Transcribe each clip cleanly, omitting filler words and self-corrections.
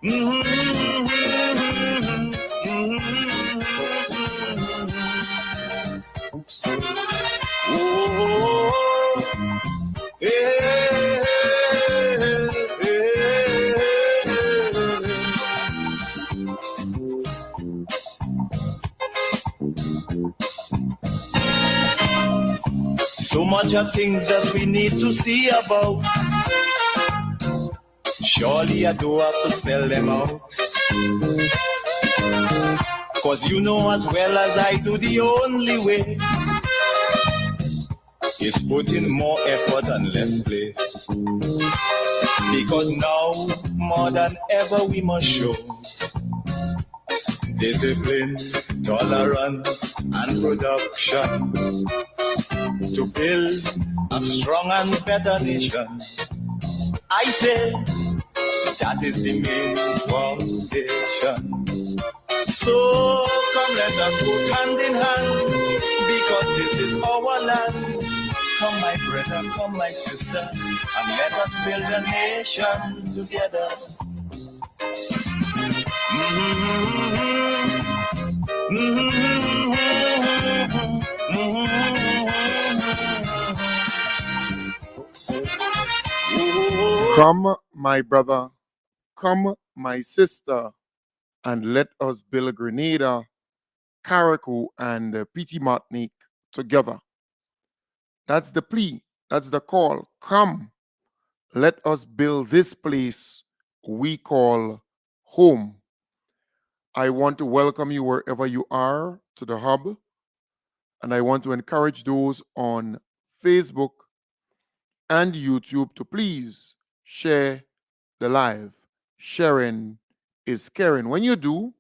So much of things that we need to see about. Surely I do have to spell them out. Cause you know as well as I do, the only way is put in more effort and less play. Because now, more than ever, we must show discipline, tolerance, and production to build a strong and better nation. I say that is the main foundation. So come let us go hand in hand, because this is our land. Come my brother, come my sister, and let us build a nation together. Come, my brother, come, my sister, and let us build Grenada, Carriacou, and Petit Martinique together. That's the plea. That's the call. Come, let us build this place we call home. I want to welcome you wherever you are to the hub, and I want to encourage those on Facebook and YouTube to please share the live. Sharing is caring. When you do,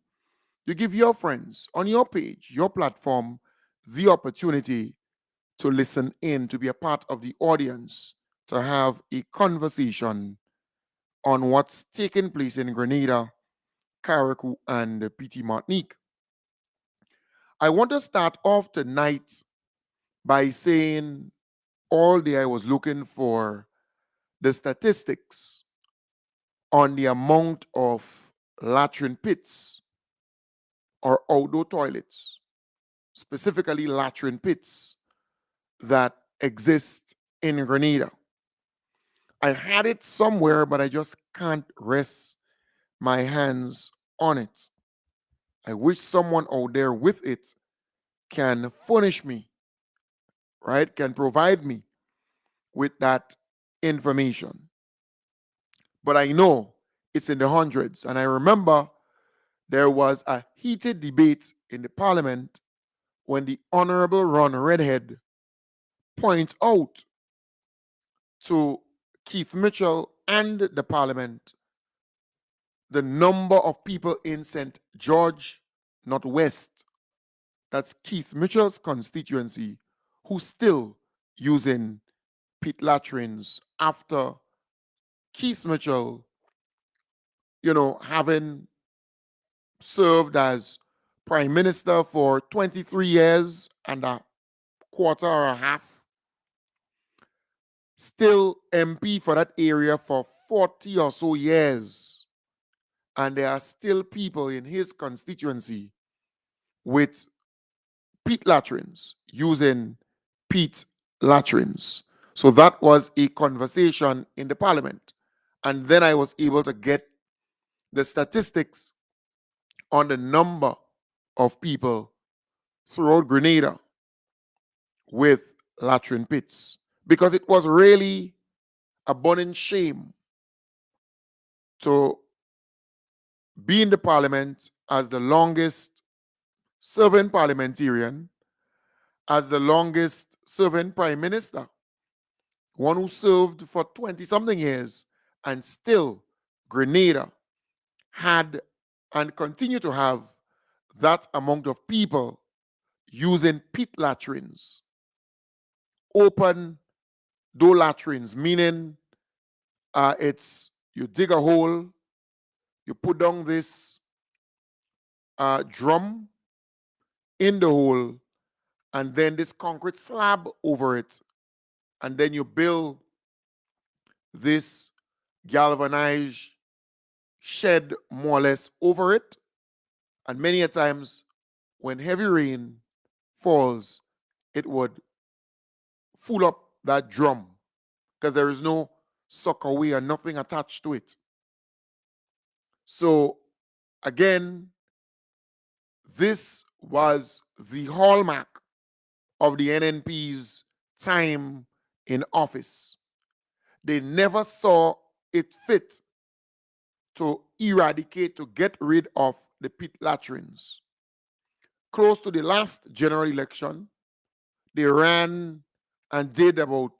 you give your friends on your page, your platform, the opportunity to listen in, to be a part of the audience, to have a conversation on what's taking place in Grenada, Carriacou, and Petit Martinique. I want to start off tonight by saying all day I was looking for the statistics on the amount of latrine pits or outdoor toilets, specifically latrine pits, that exist in Grenada. I had it somewhere, but I just can't rest my hands on it. I wish someone out there with it can furnish me, right? Can provide me with that information. But I know it's in the hundreds. And I remember there was a heated debate in the parliament when the Honorable Ron Redhead pointed out to Keith Mitchell and the parliament the number of people in St. George Northwest, that's Keith Mitchell's constituency, who still using pit latrines after Keith Mitchell, having served as prime minister for 23 years and a quarter or a half, still MP for that area for 40 or so years. And there are still people in his constituency with pit latrines, using pit latrines. So that was a conversation in the parliament. And then I was able to get the statistics on the number of people throughout Grenada with latrine pits, because it was really a burning shame to be in the parliament as the longest serving parliamentarian, as the longest serving prime minister, one who served for 20-something years, and still Grenada had and continue to have that amount of people using pit latrines, open door latrines, meaning it's you dig a hole, you put down this drum in the hole, and then this concrete slab over it, and then you build this galvanized shed more or less over it. And many a times when heavy rain falls, it would full up that drum because there is no sockaway or nothing attached to it. So again, this was the hallmark of the NNP's time in office. They never saw it fit to eradicate, to get rid of the pit latrines. Close to the last general election, they ran and did about,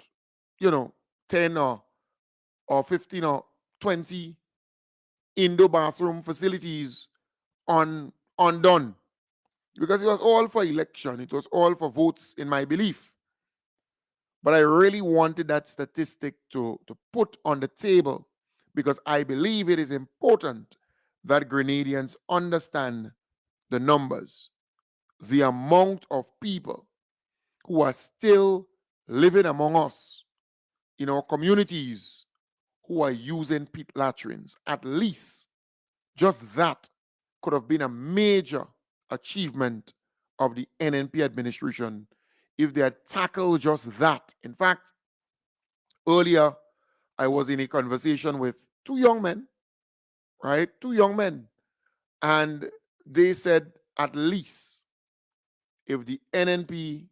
10 or 15 or 20 indoor bathroom facilities undone. Because it was all for election. It was all for votes, in my belief. But I really wanted that statistic to put on the table because I believe it is important that Grenadians understand the numbers, the amount of people who are still living among us in our communities who are using pit latrines. At least just that could have been a major achievement of the NNP administration if they had tackled just that. In fact, earlier I was in a conversation with two young men, right? Two young men. And they said at least if the NNP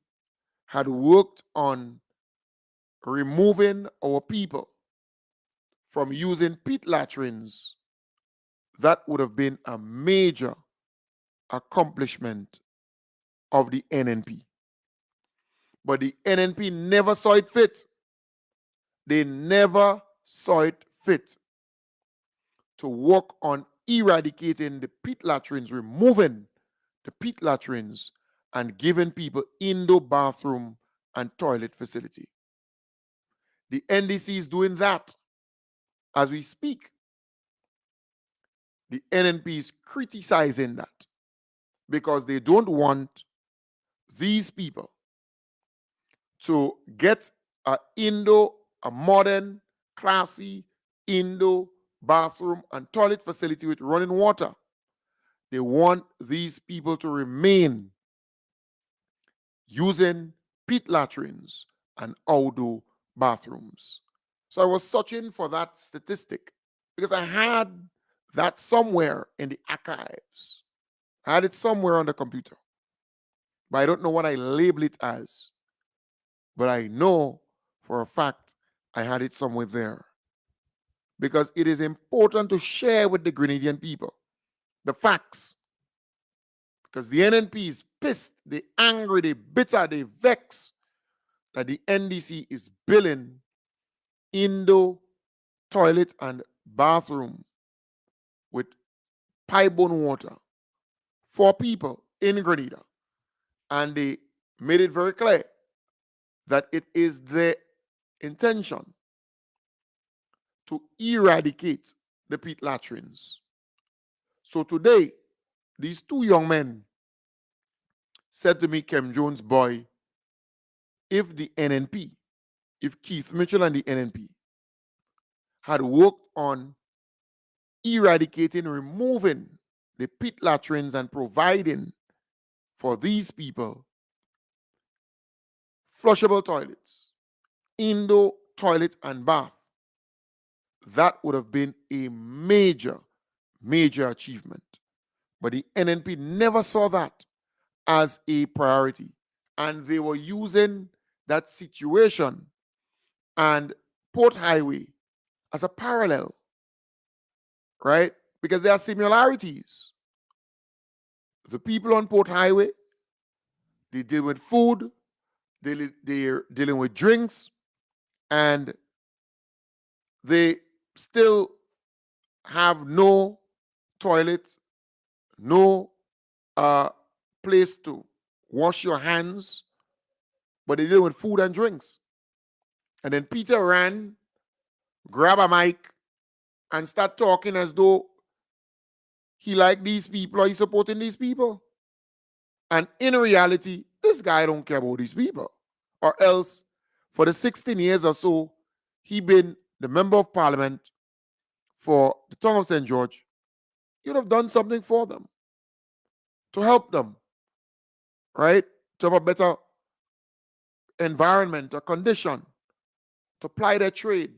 had worked on removing our people from using pit latrines, that would have been a major accomplishment of the NNP. But the NNP never saw it fit. They never saw it fit to work on eradicating the pit latrines, removing the pit latrines, and giving people indoor bathroom and toilet facility. The NDC is doing that as we speak. The NNP is criticizing that because they don't want these people to get a modern, classy indoor bathroom and toilet facility with running water. They want these people to remain using pit latrines and outdoor bathrooms. So I was searching for that statistic because I had that somewhere in the archives. I had it somewhere on the computer, but I don't know what I label it as. But I know for a fact I had it somewhere there. Because it is important to share with the Grenadian people the facts. Because the NNP is pissed, they angry, they bitter, they vex that the NDC is billing indoor toilet and bathroom with pipe-borne water for people in Grenada. And they made it very clear that it is their intention to eradicate the pit latrines. So today, these two young men said to me, Kem Jones, boy, if the NNP, if Keith Mitchell and the NNP had worked on eradicating, removing the pit latrines and providing for these people flushable toilets, indoor toilet and bath, that would have been a major, major achievement. But the NNP never saw that as a priority. And they were using that situation and Port Highway as a parallel, right? Because there are similarities. The people on Port Highway, they deal with food, they're dealing with drinks, and they still have no toilet, no place to wash your hands, but they deal with food and drinks. And then Peter ran, grab a mic, and start talking as though he liked these people or he's supporting these people. And in reality, this guy don't care about these people. Or else, for the 16 years or so, he been the member of parliament for the town of St. George, you'd have done something for them to help them, right? To have a better environment, a condition, to ply their trade,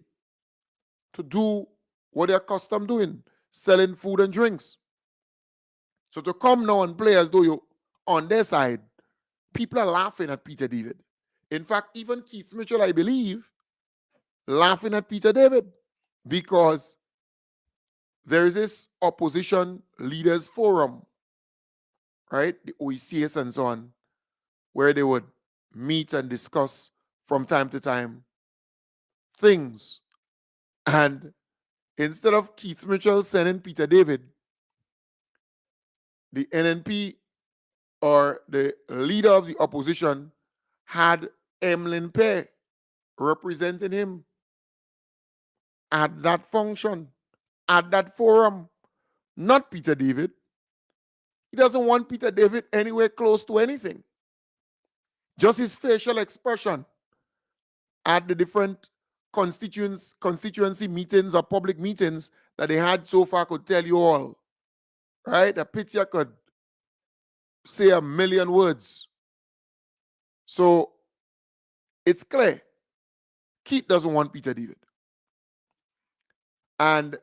to do what they're accustomed doing, selling food and drinks. So to come now and play as though you're on their side, people are laughing at Peter David. In fact, even Keith Mitchell, I believe, laughing at Peter David because there is this opposition leaders forum, right? The OECS and so on, where they would meet and discuss from time to time things. And instead of Keith Mitchell sending Peter David, the NNP or the leader of the opposition had Emlyn Pear representing him at that function, at that forum, not Peter David. He doesn't want Peter David anywhere close to anything. Just his facial expression at the different constituency meetings or public meetings that they had so far could tell you all, right? A picture could say a million words. So it's clear Keith doesn't want Peter David. And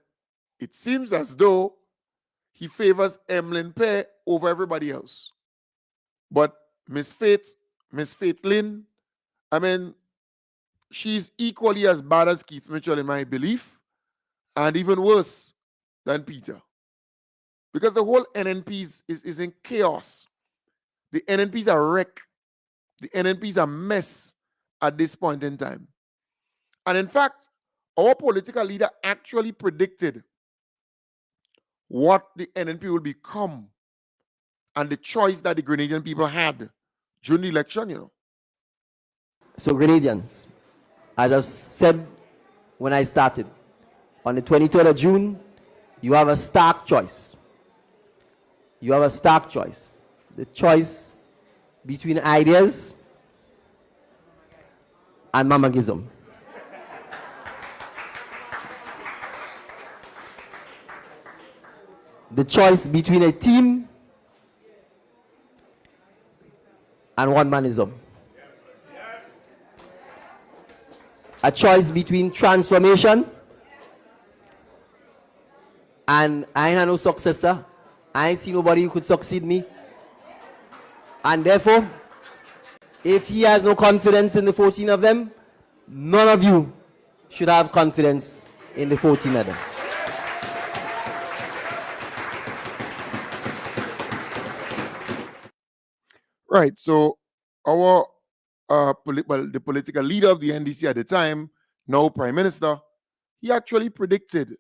it seems as though he favors Emlyn Pear over everybody else. But Miss Faith Lynn, I mean, she's equally as bad as Keith Mitchell in my belief, and even worse than Peter. Because the whole NNP is in chaos. The NNP is a wreck. The NNP is a mess at this point in time. And in fact, our political leader actually predicted what the NNP will become and the choice that the Grenadian people had during the election, you know. So Grenadians, as I said when I started, on the 23rd of June, you have a stark choice. You have a stark choice. The choice between ideas and mamagism. The choice between a team and one-manism. A choice between transformation and I ain't no successor. I ain't see nobody who could succeed me. And therefore, if he has no confidence in the 14 of them, none of you should have confidence in the 14 of them. Right. So our the political leader of the NDC at the time, now Prime Minister, he actually predicted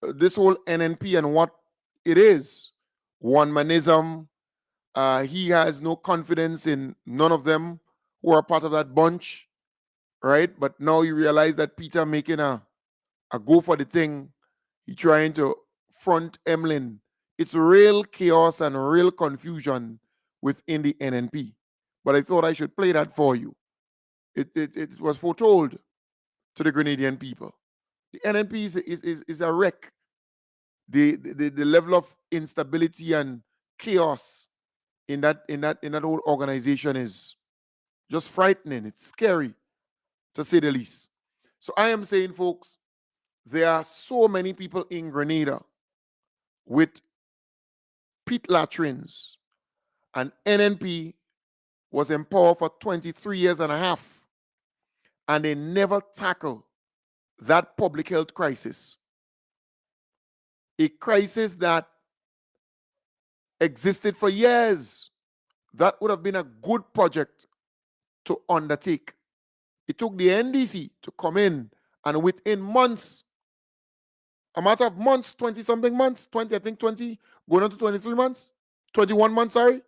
this whole NNP and what it is. One-manism. He has no confidence in none of them who are part of that bunch, right? But now you realize that Peter making a go for the thing. He trying to front Emlyn. It's real chaos and real confusion within the NNP. But I thought I should play that for you. It was foretold to the Grenadian people. The NNP is a wreck. The level of instability and chaos in that whole organization is just frightening. It's scary, to say the least. So I am saying, folks, there are so many people in Grenada with pit latrines, and NNP was in power for 23 years and a half, and they never tackle that public health crisis. A crisis that existed for years. That would have been a good project to undertake. It took the NDC to come in, and within months, a matter of months, 20-something months, 20, I think 20, going on to 23 months, 21 months, sorry,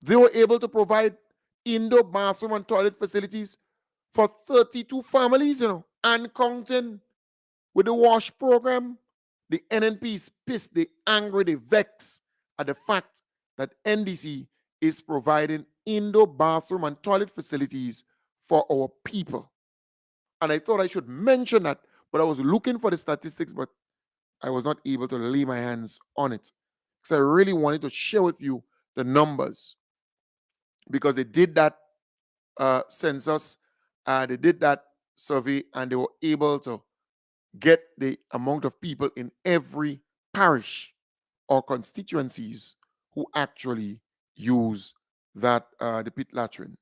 they were able to provide indoor bathroom and toilet facilities for 32 families, you know, and counting with the WASH program. The NNP is pissed, they angry, they vex at the fact that NDC is providing indoor bathroom and toilet facilities for our people. And I thought I should mention that But I was looking for the statistics, but I was not able to lay my hands on it. Because I really wanted to share with you the numbers. Because they did that census, they did that survey, and they were able to get the amount of people in every parish or constituencies who actually use that the pit latrine.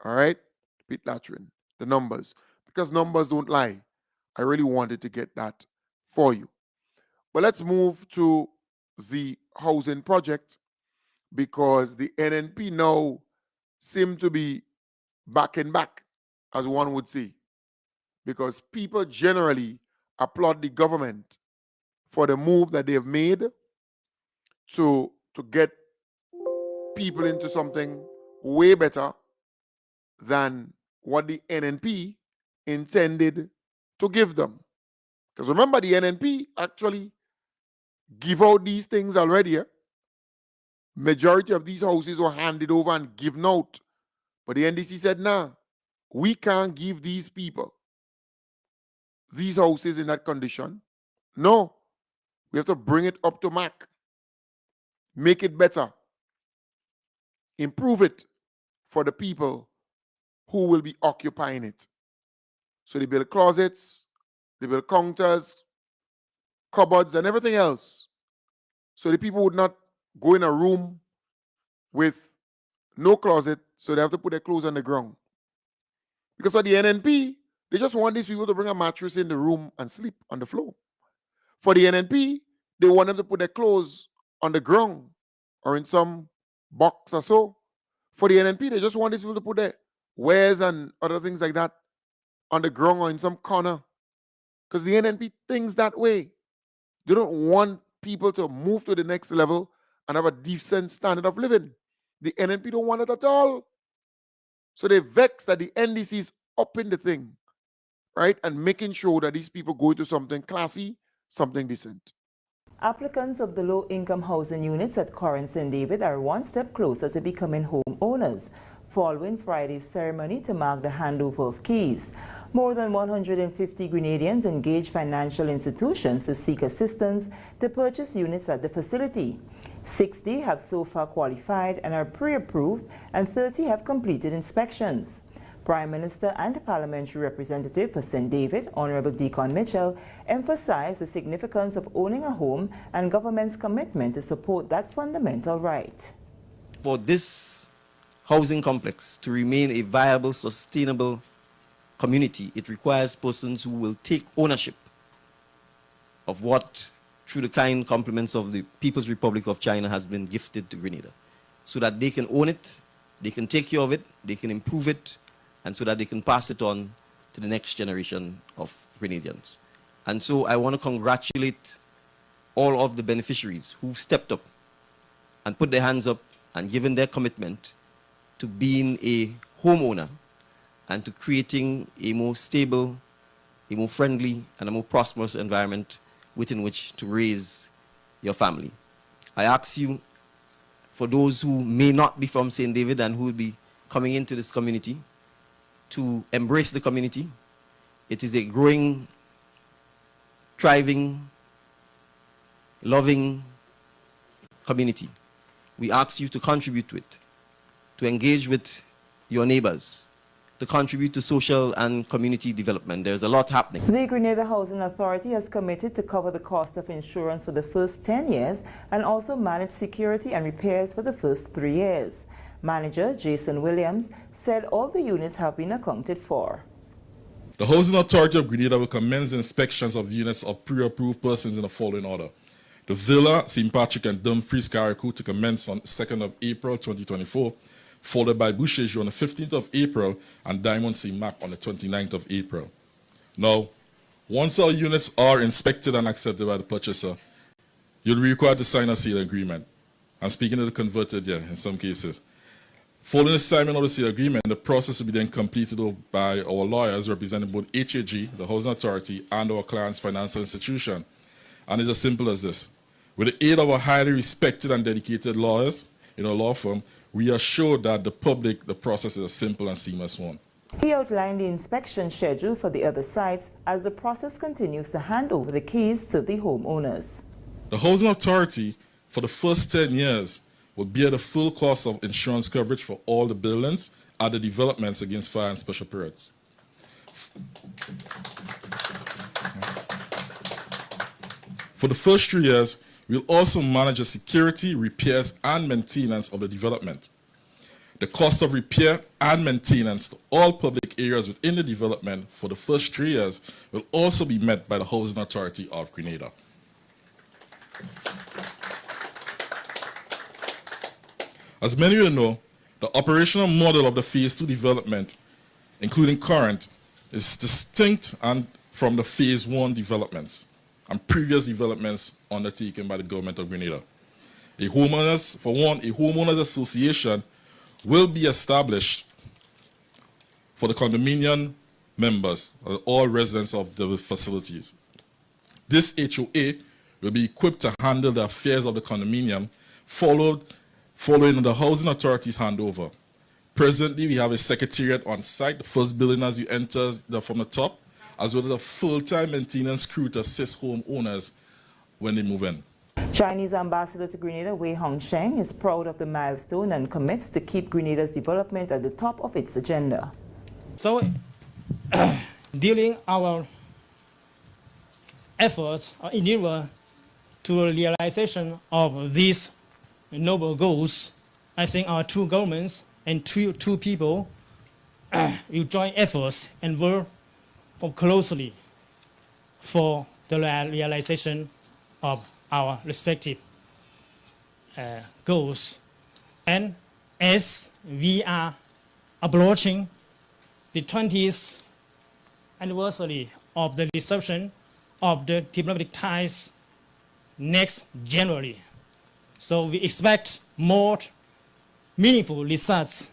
All right, the pit latrine, the numbers, because numbers don't lie. I really wanted to get that for you. But let's move to the housing project, because the NNP now seem to be back in back, as one would say, because people generally applaud the government for the move that they have made to get people into something way better than what the NNP intended to give them. Because remember, the NNP actually give out these things already. Majority of these houses were handed over and given out. But the NDC said, nah, we can't give these people these houses in that condition. No, we have to bring it up to mark, make it better, improve it for the people who will be occupying it. So they build closets, they build counters, cupboards, and everything else. So the people would not go in a room with no closet, so they have to put their clothes on the ground. Because for the NNP, they just want these people to bring a mattress in the room and sleep on the floor. For the NNP, they want them to put their clothes on the ground or in some box or so. For the NNP, they just want these people to put their wares and other things like that on the ground or in some corner. Because the NNP thinks that way. They don't want people to move to the next level and have a decent standard of living. The NNP don't want it at all. So they vex that the NDC is upping the thing, right? And making sure that these people go into something classy, something decent. Applicants of the low-income housing units at Corinth St. David are one step closer to becoming homeowners, following Friday's ceremony to mark the handover of keys. More than 150 Grenadians engaged financial institutions to seek assistance to purchase units at the facility. 60 have so far qualified and are pre-approved, and 30 have completed inspections. Prime Minister and Parliamentary Representative for St. David, Honorable Deacon Mitchell, emphasized the significance of owning a home and government's commitment to support that fundamental right. For this housing complex to remain a viable, sustainable community, it requires persons who will take ownership of what, through the kind compliments of the People's Republic of China, has been gifted to Grenada, so that they can own it, they can take care of it, they can improve it, and so that they can pass it on to the next generation of Grenadians. And so I want to congratulate all of the beneficiaries who've stepped up and put their hands up and given their commitment to being a homeowner and to creating a more stable, a more friendly, and a more prosperous environment within which to raise your family. I ask you, for those who may not be from St. David and who will be coming into this community, to embrace the community. It is a growing, thriving, loving community. We ask you to contribute to it, to engage with your neighbors, to contribute to social and community development. There's a lot happening. The Grenada Housing Authority has committed to cover the cost of insurance for the first 10 years and also manage security and repairs for the first 3 years. Manager Jason Williams said all the units have been accounted for. The Housing Authority of Grenada will commence inspections of units of pre-approved persons in the following order. The Villa, St. Patrick and Dumfries Carriacou to commence on 2nd of April 2024, followed by Boucherville on the 15th of April and Diamond St. Mark on the 29th of April. Now, once all units are inspected and accepted by the purchaser, you'll be required to sign a sale agreement. I'm speaking of the converted here in some cases. Following the signing of the sale agreement, the process will be then completed by our lawyers representing both HAG, the Housing Authority, and our client's financial institution. And it's as simple as this. With the aid of our highly respected and dedicated lawyers in our law firm, we assure that the public, the process is a simple and seamless one. He outlined the inspection schedule for the other sites as the process continues to hand over the keys to the homeowners. The Housing Authority, for the first 10 years, will bear the full cost of insurance coverage for all the buildings at the developments against fire and special perils. For the first 3 years, we'll also manage the security, repairs, and maintenance of the development. The cost of repair and maintenance to all public areas within the development for the first 3 years will also be met by the Housing Authority of Grenada. As many of you know, the operational model of the Phase 2 development, including current, is distinct from the Phase 1 developments and previous developments undertaken by the government of Grenada. A homeowners association will be established for the condominium members, all residents of the facilities. This HOA will be equipped to handle the affairs of the condominium following the Housing Authority's handover. Presently, we have a secretariat on site, the first building as you enter from the top, as well as a full-time maintenance crew to assist homeowners when they move in. Chinese ambassador to Grenada, Wei Hongsheng, is proud of the milestone and commits to keep Grenada's development at the top of its agenda. So, during our efforts or endeavor to realization of these noble goals, I think our two governments and two people will join efforts and work closely for the realization of our respective goals. And as we are approaching the 20th anniversary of the reception of the diplomatic ties next January, so we expect more meaningful results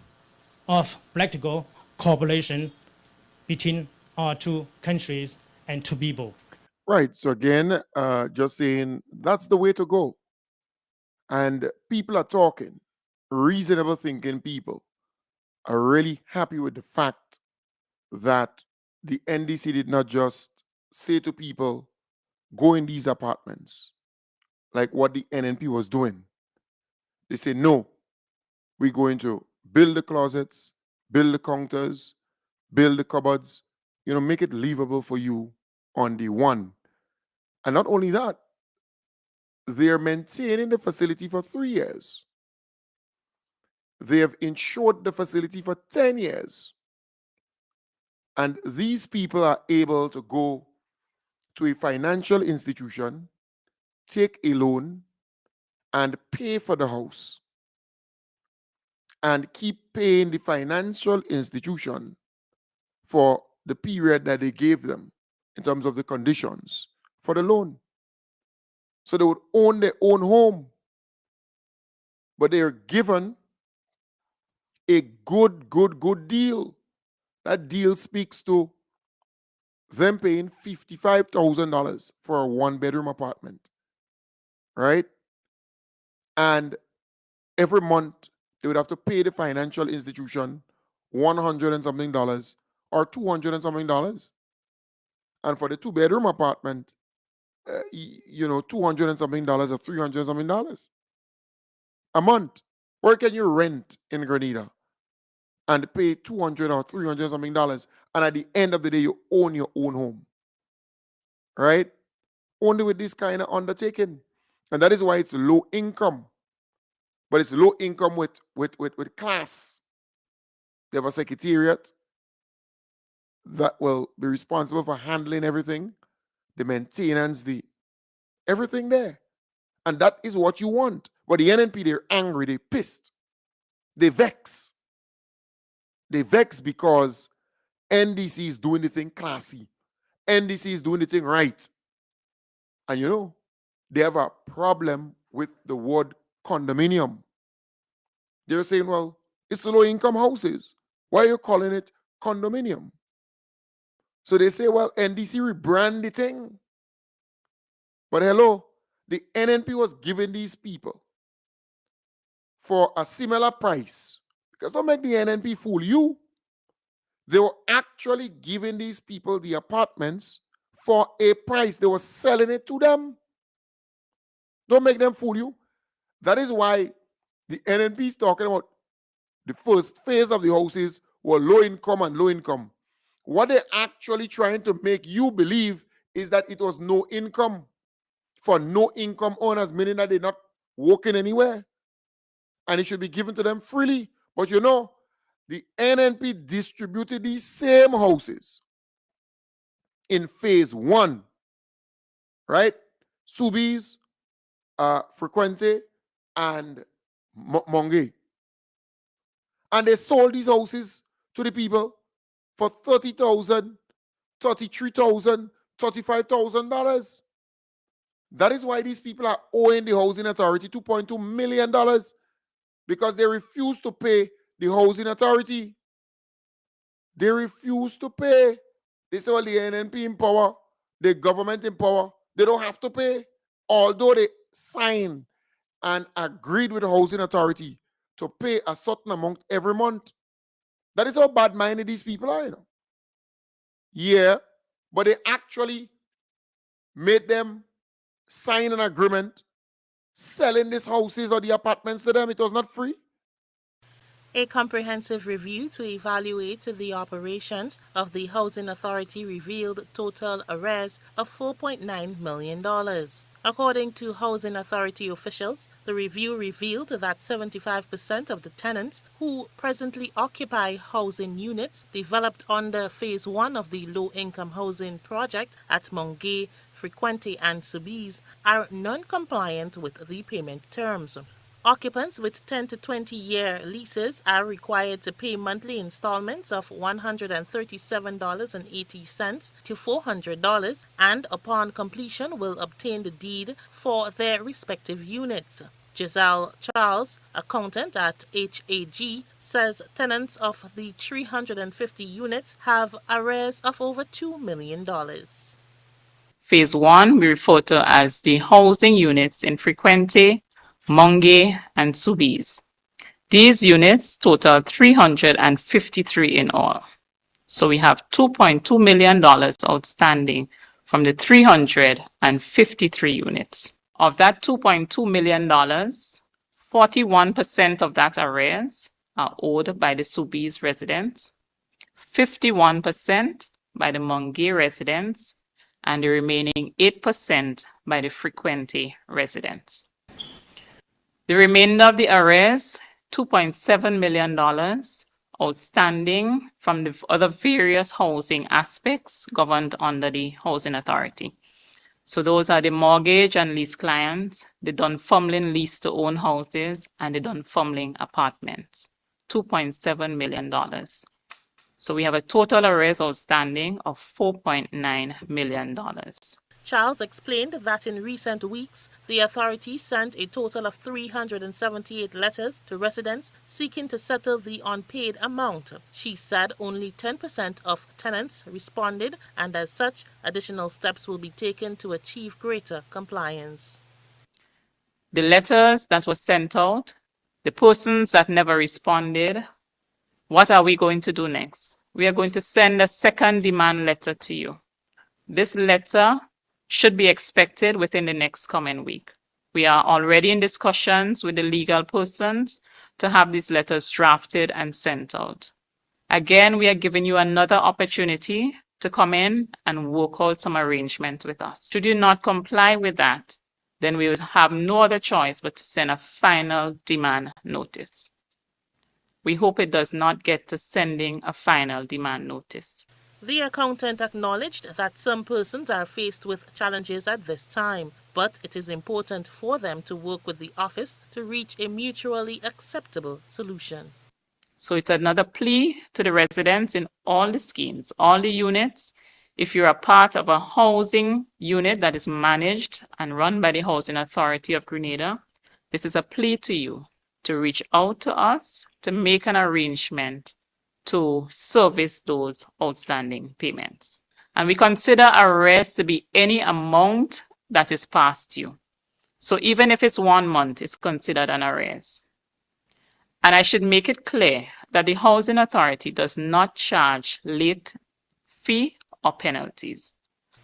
of practical cooperation between our two countries and two people. Right. So again, just saying that's the way to go. And people are talking, reasonable thinking people are really happy with the fact that the NDC did not just say to people, go in these apartments, like what the NNP was doing. They say, no, we're going to build the closets, build the counters, build the cupboards, make it livable for you on day one. And not only that, they're maintaining the facility for 3 years. They have insured the facility for 10 years. And these people are able to go to a financial institution, take a loan, and pay for the house, and keep paying the financial institution for the period that they gave them in terms of the conditions for the loan. So they would own their own home, but they are given a good deal. That deal speaks to them paying $55,000 for a one-bedroom apartment, right? And every month they would have to pay the financial institution $100 and something or $200 and something. And for the two-bedroom apartment, $200 and something or $300 and something a month. Where can you rent in Grenada and pay $200 or $300 and something, and at the end of the day, you own your own home, right? Only with this kind of undertaking. And that is why it's low income. But it's low income with class. They have a secretariat that will be responsible for handling everything, the maintenance, everything there. And that is what you want. But the NNP, they're angry, they're pissed. They vex. They vex because NDC is doing the thing classy. NDC is doing the thing right. And they have a problem with the word condominium. They're saying, well, it's low-income houses. Why are you calling it condominium? So they say, well, NDC rebrand the thing. But hello, the NNP was giving these people for a similar price. Because don't make the NNP fool you. They were actually giving these people the apartments for a price. They were selling it to them. Don't make them fool you. That is why the NNP is talking about the first phase of the houses were low income and low income. What they're actually trying to make you believe is that it was no income for no income owners, meaning that they're not working anywhere. And it should be given to them freely. But you know, the NNP distributed these same houses in phase 1, right? Sobeys, Frequente, and Monge. And they sold these houses to the people for $30,000, $33,000, $35,000. That is why these people are owing the housing authority $2.2 million, because they refuse to pay the housing authority. They refuse to pay. They say, well, the NNP in power, the government in power, they don't have to pay. Although they signed and agreed with the housing authority to pay a certain amount every month. That is how bad-minded these people are, you know. Yeah, but they actually made them sign an agreement selling these houses or the apartments to them. It was not free. A comprehensive review to evaluate the operations of the Housing Authority revealed total arrears of $4.9 million. According to Housing Authority officials, the review revealed that 75% of the tenants who presently occupy housing units developed under Phase 1 of the low-income housing project at Monge, Frequente, and Sobeys are non-compliant with the payment terms. Occupants with 10 to 20-year leases are required to pay monthly installments of $137.80 to $400 and upon completion will obtain the deed for their respective units. Giselle Charles, accountant at HAG, says tenants of the 350 units have arrears of over $2 million. Phase 1 we refer to as the housing units in Frequente, Monge, and Sobeys. These units total 353 in all. So we have $2.2 million outstanding from the 353 units. Of that $2.2 million, 41% of that arrears are owed by the Sobeys residents, 51% by the Monge residents, and the remaining 8% by the Frequente residents. The remainder of the arrears, $2.7 million, outstanding from the other various housing aspects governed under the Housing Authority. So those are the mortgage and lease clients, the Dunfermline lease to own houses, and the Dunfermline apartments, $2.7 million. So we have a total arrears outstanding of $4.9 million. Charles explained that in recent weeks, the authority sent a total of 378 letters to residents seeking to settle the unpaid amount. She said only 10% of tenants responded, and as such, additional steps will be taken to achieve greater compliance. The letters that were sent out, the persons that never responded, what are we going to do next? We are going to send a second demand letter to you. This letter should be expected within the next coming week. We are already in discussions with the legal persons to have these letters drafted and sent out. Again, we are giving you another opportunity to come in and work out some arrangement with us. Should you not comply with that, then we would have no other choice but to send a final demand notice. We hope it does not get to sending a final demand notice. The accountant acknowledged that some persons are faced with challenges at this time, but it is important for them to work with the office to reach a mutually acceptable solution. So it's another plea to the residents in all the schemes, all the units. If you're a part of a housing unit that is managed and run by the Housing Authority of Grenada, this is a plea to you to reach out to us to make an arrangement to service those outstanding payments. And we consider arrears to be any amount that is past due. So even if it's 1 month, it's considered an arrears. And I should make it clear that the Housing Authority does not charge late fee or penalties.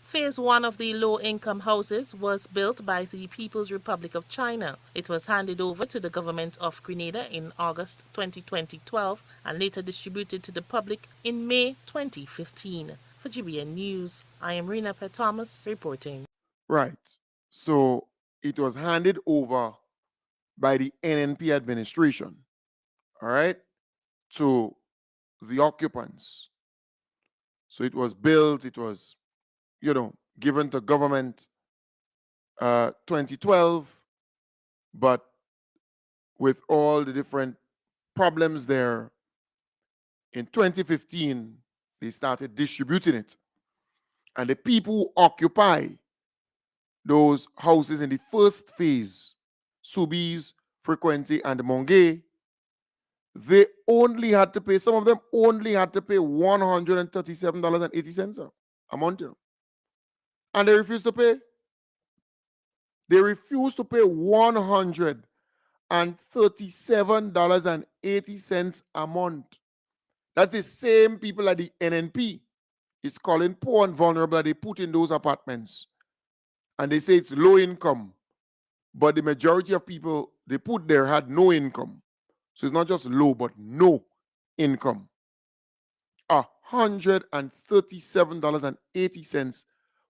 Phase 1 of the low-income houses was built by the People's Republic of China. It was handed over to the government of Grenada in August 2012 and later distributed to the public in May 2015. For GBN News, I am Rena P. Thomas reporting. Right. So it was handed over by the NNP administration, all right, to the occupants. So it was built, it was, given to government 2012, but with all the different problems there, in 2015, they started distributing it. And the people who occupy those houses in the first phase, Sobeys, Frequency, and Monge, they only had to pay, some of them only had to pay $137.80 a month. And they refused to pay. They refused to pay $137.80 a month. That's the same people at the NNP is calling poor and vulnerable that they put in those apartments. And they say it's low income. But the majority of people they put there had no income. So it's not just low, but no income. $137.80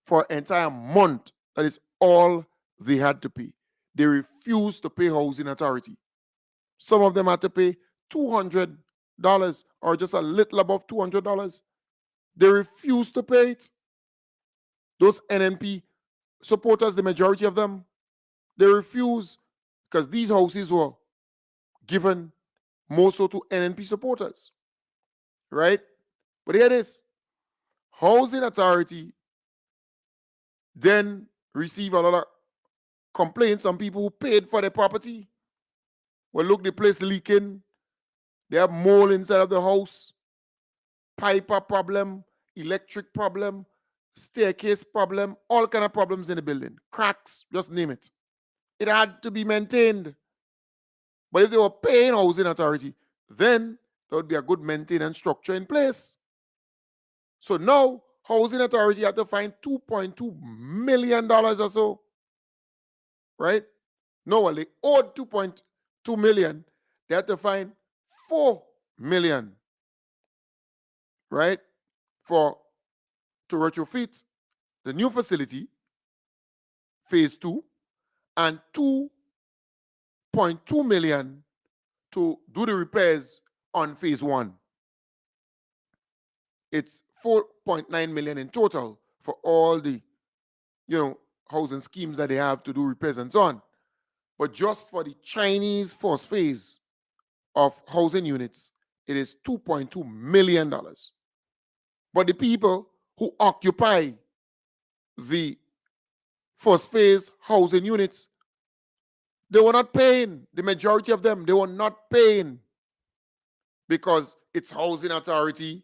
for an entire month. That is all they had to pay. They refused to pay Housing Authority. Some of them had to pay $200 or just a little above $200. They refused to pay it. Those NNP supporters, the majority of them, they refused because these houses were given more so to NNP supporters, right? But here it is. Housing Authority then receive a lot of complaints from people who paid for their property. Well, look, the place leaking. They have mold inside of the house. Pipe problem, electric problem, staircase problem, all kind of problems in the building. Cracks, just name it. It had to be maintained. But if they were paying Housing Authority, then there would be a good maintenance structure in place. So now, Housing Authority had to find $2.2 million or so, right? No, well, they owed $2.2 million. They had to find $4 million, right, to retrofit the new facility, phase 2, and $2.2 million to do the repairs on phase 1. It's $4.9 million in total for all the, housing schemes that they have to do repairs and so on. But just for the Chinese first phase of housing units, it is $2.2 million. But the people who occupy the first phase housing units, they were not paying. The majority of them, they were not paying because it's Housing Authority.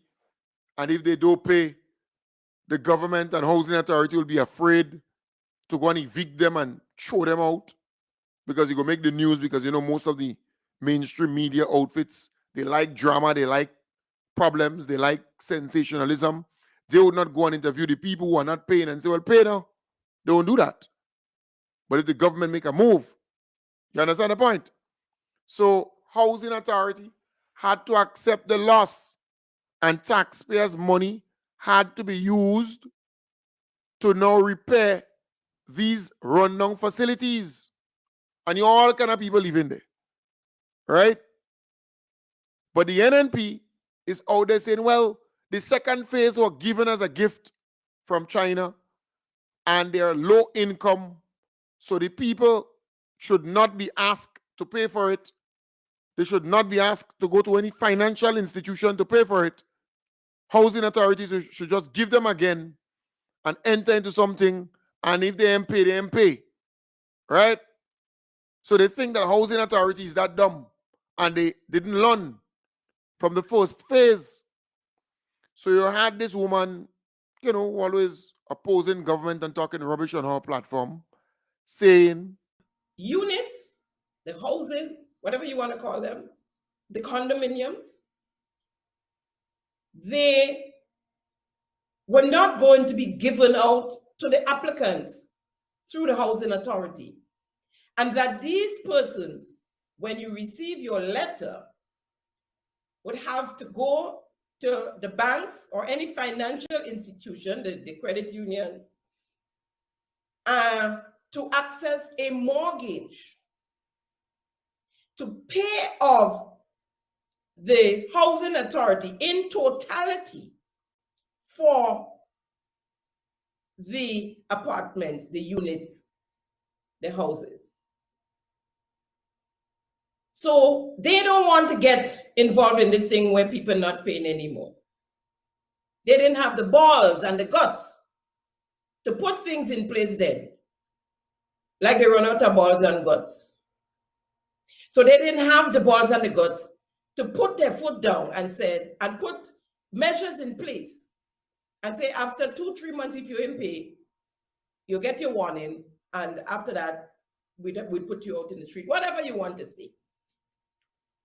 And if they don't pay, the government and Housing Authority will be afraid to go and evict them and throw them out because you go make the news because, most of the mainstream media outfits, they like drama, they like problems, they like sensationalism. They would not go and interview the people who are not paying and say, well, pay now. They won't do that. But if the government make a move, you understand the point? So Housing Authority had to accept the loss and taxpayers' money had to be used to now repair these rundown facilities. And you all kind of people living there, right? But the NNP is out there saying, well, the second phase was given as a gift from China and they're low income, so the people should not be asked to pay for it. They should not be asked to go to any financial institution to pay for it. Housing authorities should just give them again and enter into something, and if they ain't pay, they ain't pay, right? So they think that housing authority is that dumb, and they didn't learn from the first phase. So you had this woman, always opposing government and talking rubbish on her platform, saying, units, the houses, whatever you want to call them, the condominiums, they were not going to be given out to the applicants through the housing authority. And that these persons, when you receive your letter, would have to go to the banks or any financial institution, the credit unions, to access a mortgage to pay off the housing authority in totality for the apartments, the units, the houses. So they don't want to get involved in this thing where people are not paying anymore. They didn't have the balls and the guts to put things in place then, like they run out of balls and guts. So they didn't have the balls and the guts to put their foot down and put measures in place and say, after 2-3 months, if you ain't pay, you get your warning, and after that, we put you out in the street, whatever you want to say.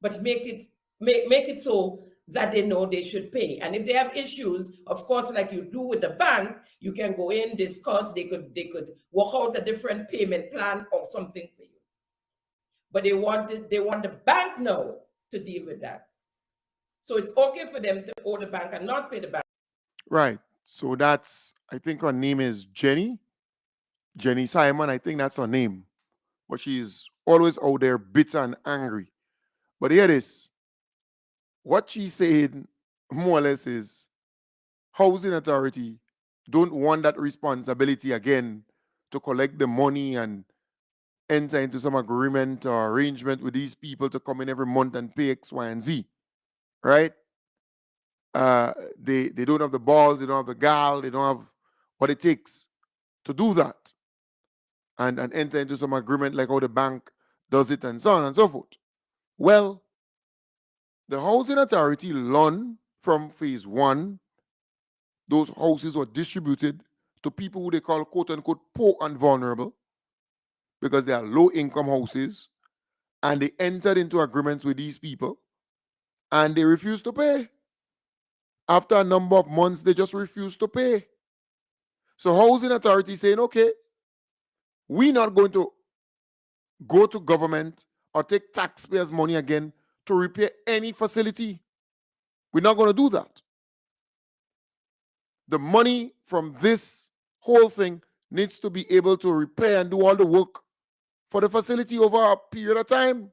But make it so that they know they should pay. And if they have issues, of course, like you do with the bank, you can go in, discuss, they could work out a different payment plan or something for you. But they want the bank now to deal with that. So it's okay for them to owe the bank and not pay the bank. Right. So that's, I think her name is Jenny Simon. I think that's her name. But she's always out there bitter and angry. But here it is. What she said more or less is housing authority don't want that responsibility again to collect the money and enter into some agreement or arrangement with these people to come in every month and pay X, Y, and Z. Right? They don't have the balls, they don't have the gal, they don't have what it takes to do that and enter into some agreement like how the bank does it and so on and so forth. Well, the housing authority learned from phase 1, those houses were distributed to people who they call quote unquote poor and vulnerable because they are low income houses, and they entered into agreements with these people and they refused to pay. After a number of months, they just refused to pay. So housing authority saying, okay, we're not going to go to government or take taxpayers' money again to repair any facility. We're not going to do that. The money from this whole thing needs to be able to repair and do all the work for the facility over a period of time,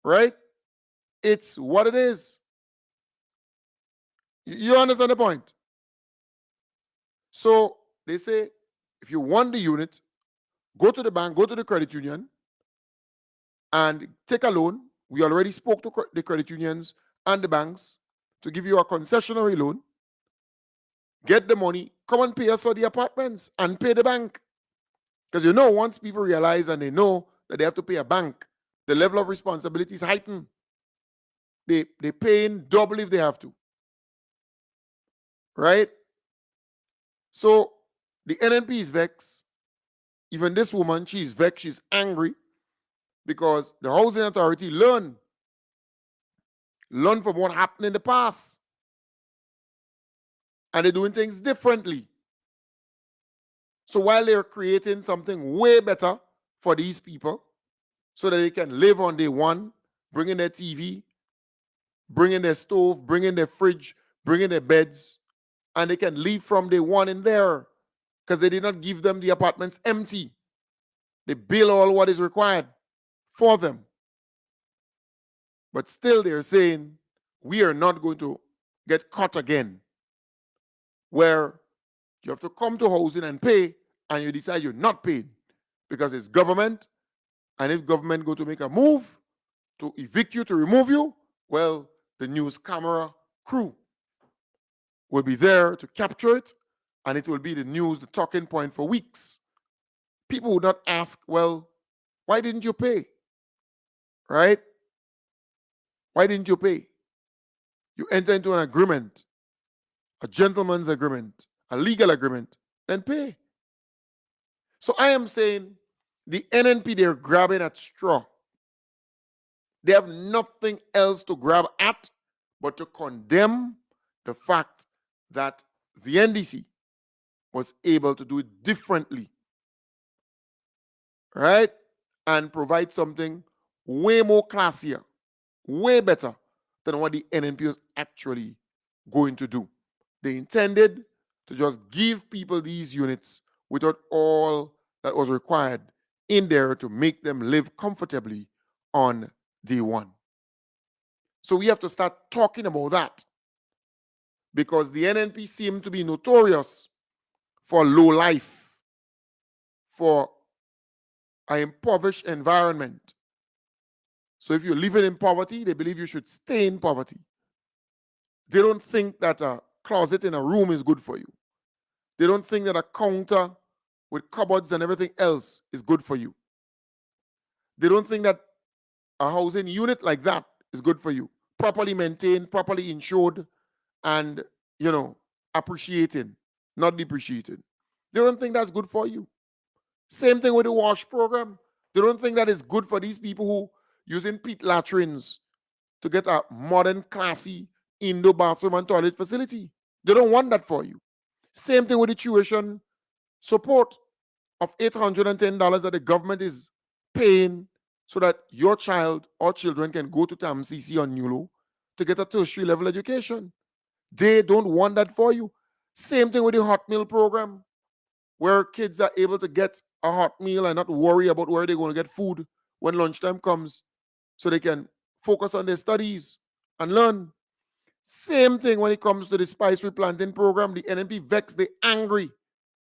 right? It's what it is. You understand the point? So they say, if you want the unit, go to the bank, go to the credit union, and take a loan. We already spoke to the credit unions and the banks to give you a concessionary loan. Get the money, come and pay us for the apartments and pay the bank. Because you know, once people realize and they know that they have to pay a bank, the level of responsibility is heightened. They pay in double if they have to. Right? So the NNP is vexed. Even this woman, she's vexed, she's angry because the housing authority learned from what happened in the past. And they're doing things differently. So while they're creating something way better for these people so that they can live on day one, bring in their TV, bring in their stove, bring in their fridge, bring in their beds, and they can leave from day one in there because they did not give them the apartments empty. They bill all what is required for them. But still they're saying, we are not going to get caught again, where you have to come to housing and pay, and you decide you're not paying because it's government, and if government go to make a move to evict you, to remove you, well, the news camera crew will be there to capture it, and it will be the news, the talking point for weeks. People would not ask, well, why didn't you pay? Right? Why didn't you pay? You enter into an agreement, a gentleman's agreement, a legal agreement, then pay. So I am saying the NNP, they're grabbing at straw. They have nothing else to grab at but to condemn the fact that the NDC was able to do it differently, right? And provide something way more classier, way better than what the NNP was actually going to do. They intended to just give people these units without all that was required in there to make them live comfortably on day one. So we have to start talking about that, because the NNP seem to be notorious for low life, for an impoverished environment. So if you're living in poverty, they believe you should stay in poverty. They don't think that a closet in a room is good for you. They don't think that a counter with cupboards and everything else is good for you. They don't think that a housing unit like that is good for you. Properly maintained, properly insured, and, appreciating, not depreciating. They don't think that's good for you. Same thing with the WASH program. They don't think that is good for these people who using pit latrines to get a modern, classy indoor bathroom and toilet facility. They don't want that for you. Same thing with the tuition support of $810 that the government is paying so that your child or children can go to TAMCC or NULO to get a tertiary level education. They don't want that for you. Same thing with the hot meal program, where kids are able to get a hot meal and not worry about where they're going to get food when lunchtime comes, so they can focus on their studies and learn. Same thing when it comes to the spice replanting program. The NNP vexed, they angry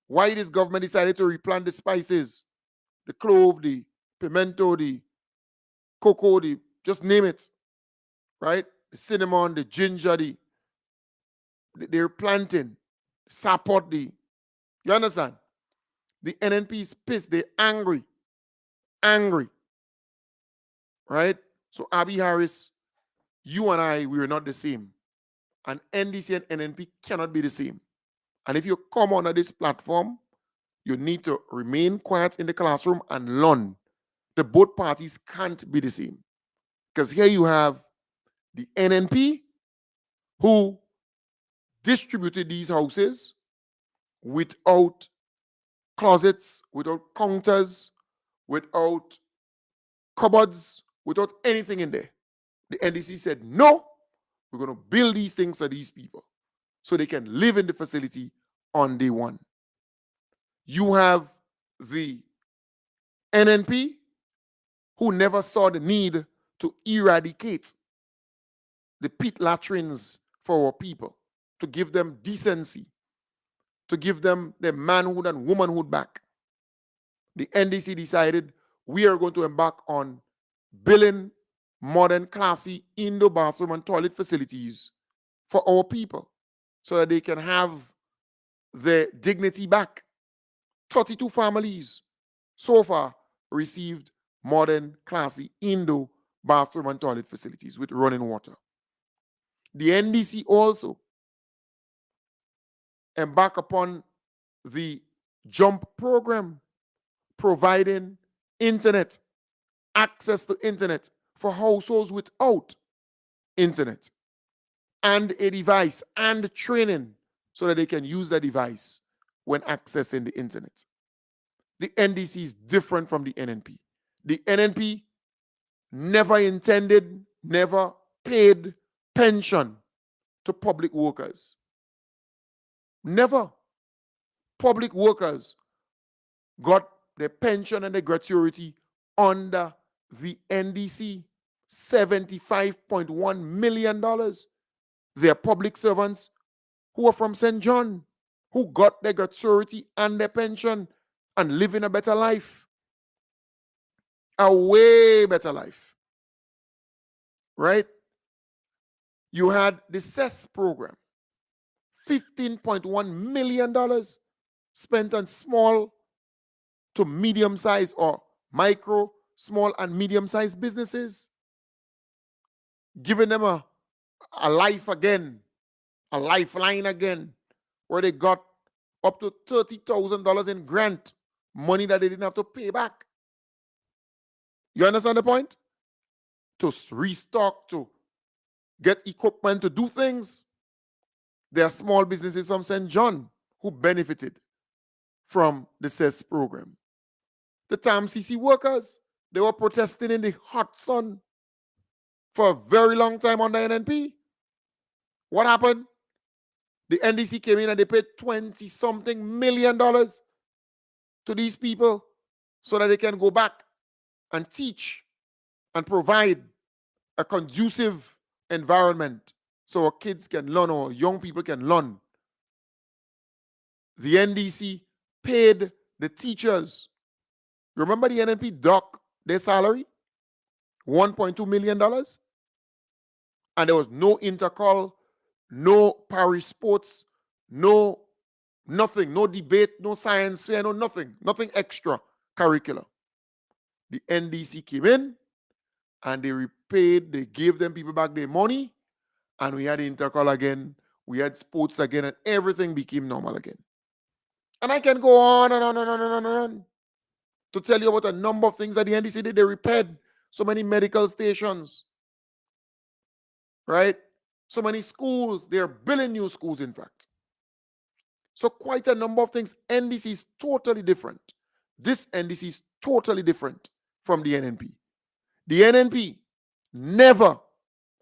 why this government decided to replant the spices, the clove, the pimento, the cocoa, just name it, right? The cinnamon, the ginger, they're planting, support you understand? The NNP is pissed, they're angry, right? So Abby Harris, you and I, we are not the same. And NDC and NNP cannot be the same. And if you come on this platform, you need to remain quiet in the classroom and learn. The both parties can't be the same. Because here you have the NNP who distributed these houses without closets, without counters, without cupboards, without anything in there. The NDC said, no, we're going to build these things for these people so they can live in the facility on day one. You have the NNP who never saw the need to eradicate the pit latrines for our people, to give them decency, to give them their manhood and womanhood back. The NDC decided we are going to embark on building modern, classy indoor bathroom and toilet facilities for our people so that they can have their dignity back. 32 families so far received modern, classy indoor bathroom and toilet facilities with running water. The NDC also embarked upon the JUMP program, providing internet, access to internet for households without internet, and a device and training so that they can use the device when accessing the internet. The NDC is different from the NNP. The NNP never intended, never paid pension to public workers. Never. Public workers got their pension and their gratuity under the NDC, $75.1 million. They are public servants who are from St. John, who got their gratuity and their pension and living a better life. A way better life. Right? You had the CES program, $15.1 million spent on small to medium-sized or micro, small, and medium-sized businesses, giving them a life again, a lifeline again, where they got up to $30,000 in grant money that they didn't have to pay back. You understand the point? To restock, to get equipment, to do things. There are small businesses from St. John who benefited from the CES program. The TAMCC workers, they were protesting in the hot sun for a very long time under NNP. What happened? The NDC came in and they paid $20-something million to these people so that they can go back and teach and provide a conducive environment so our kids can learn or young people can learn. The NDC paid the teachers. Remember the NNP docked their salary? $1.2 million? And there was no intercall, no parish sports, no nothing, no debate, no science fair, no nothing extra curricular. The NDC came in and they repaid, they gave them people back their money, and we had intercall again, we had sports again, and everything became normal again. And I can go on and on and on and on and on to tell you about a number of things that the NDC did. They repaired so many medical stations, right? So many schools. They're building new schools, in fact. So quite a number of things. NDC is totally different. This NDC is totally different from the NNP. The NNP never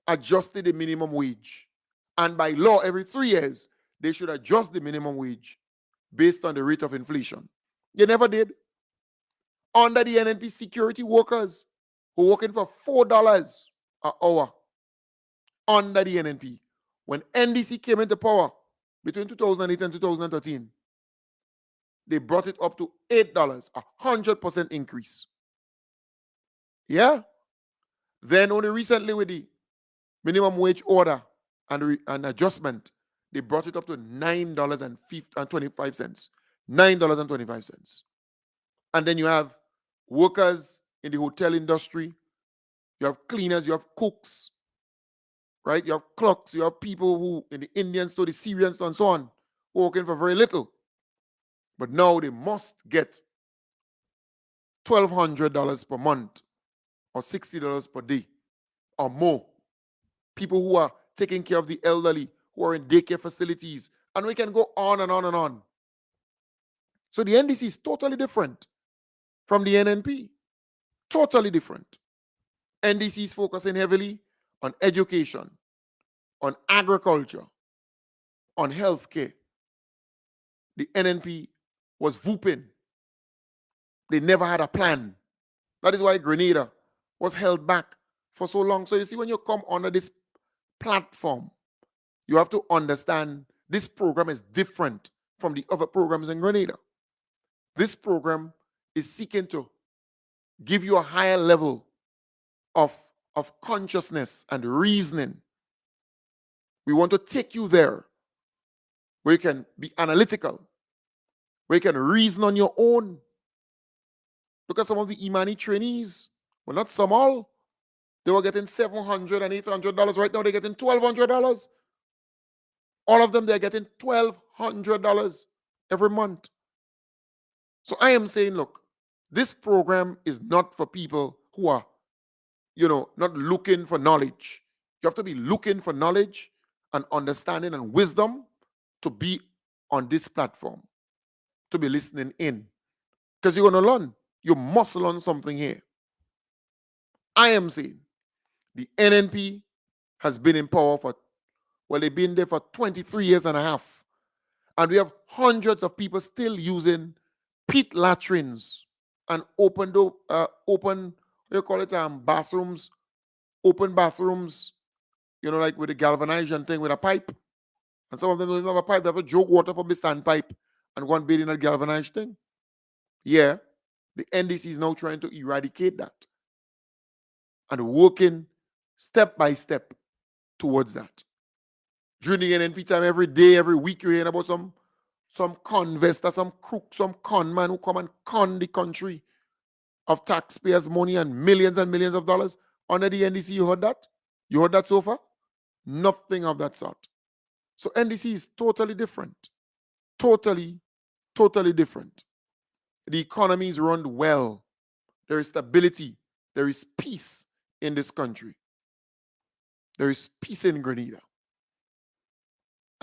adjusted the minimum wage. And by law, every 3 years, they should adjust the minimum wage based on the rate of inflation. They never did. Under the NNP, security workers who are working for $4 an hour under the NNP. When NDC came into power between 2008 and 2013, they brought it up to $8, 100% increase. Yeah? Then only recently with the minimum wage order and adjustment, they brought it up to $9.25. $9.25. And then you have workers in the hotel industry, you have cleaners, you have cooks, right? You have clerks, you have people who in the Indian store, the Syrian store, and so on, who are working for very little. But now they must get $1,200 per month or $60 per day or more. People who are taking care of the elderly, who are in daycare facilities, and we can go on and on and on. So the NDC is totally different from the NNP. Totally different. NDC is focusing heavily on education, on agriculture, on healthcare. The NNP was whooping. They never had a plan. That is why Grenada was held back for so long. So you see, when you come under this platform, you have to understand this program is different from the other programs in Grenada. This program is seeking to give you a higher level of consciousness and reasoning. We want to take you there where you can be analytical, where you can reason on your own. Look at some of the Imani trainees. Well, not some, all. They were getting $700 and $800. Right now, they're getting $1,200. All of them, they're getting $1,200 every month. So I am saying, look, this program is not for people who are, not looking for knowledge. You have to be looking for knowledge and understanding and wisdom to be on this platform, to be listening in. Because you're going to learn. You must learn something here. I am saying the NNP has been in power they've been there for 23 years and a half. And we have hundreds of people still using pit latrines and bathrooms, open bathrooms, like with the galvanization thing with a pipe. And some of them don't even have a pipe. They have a joke water from the standpipe and go and bathe in a galvanized thing. Yeah, the NDC is now trying to eradicate that and working step by step towards that. During the NNP time, every day, every week, you're hearing about some convestor, some crook, some con man who come and con the country of taxpayers' money and millions of dollars. Under the NDC, you heard that? You heard that so far? Nothing of that sort. So NDC is totally different. Totally different. The economy is run well. There is stability. There is peace in this country. There is peace in Grenada.